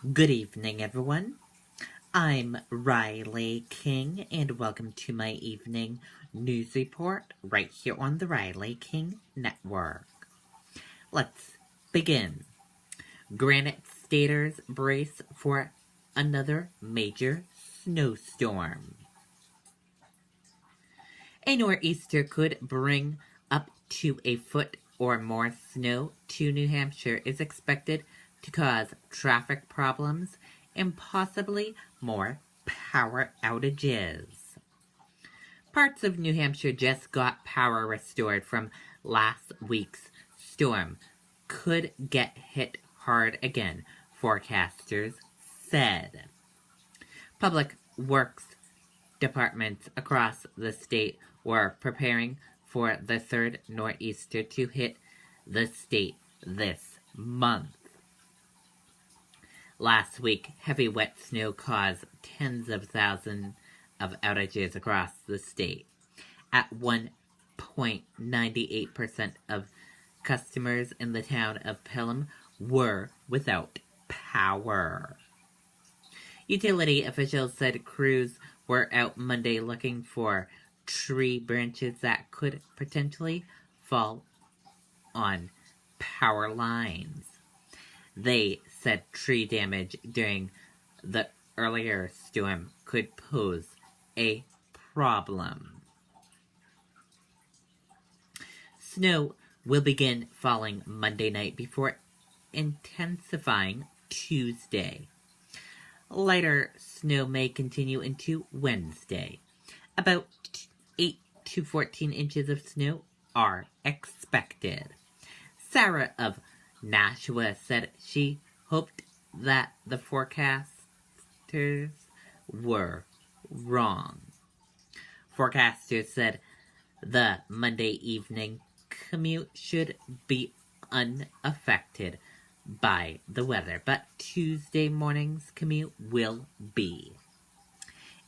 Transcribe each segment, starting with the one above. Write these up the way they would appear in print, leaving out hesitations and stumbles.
Good evening, everyone. I'm Riley King, and welcome to my evening news report right here on the Riley King Network. Let's begin. Granite Staters brace for another major snowstorm. A nor'easter could bring up to a foot or more snow to New Hampshire is expected to cause traffic problems and possibly more power outages. Parts of New Hampshire just got power restored from last week's storm. Could get hit hard again, forecasters said. Public Works departments across the state were preparing for the third nor'easter to hit the state this month. Last week, heavy wet snow caused tens of thousands of outages across the state. At 1.98% of customers in the town of Pelham were without power. Utility officials said crews were out Monday looking for tree branches that could potentially fall on power lines. They said tree damage during the earlier storm could pose a problem. Snow will begin falling Monday night before intensifying Tuesday. Lighter snow may continue into Wednesday. About 8 to 14 inches of snow are expected. Sarah of Nashua said she hoped that the forecasters were wrong. Forecasters said the Monday evening commute should be unaffected by the weather, but Tuesday morning's commute will be.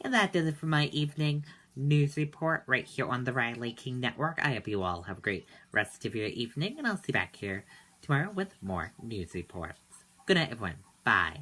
And that does it for my evening news report right here on the Riley King Network. I hope you all have a great rest of your evening, and I'll see you back here tomorrow with more news reports. Good night, everyone. Bye.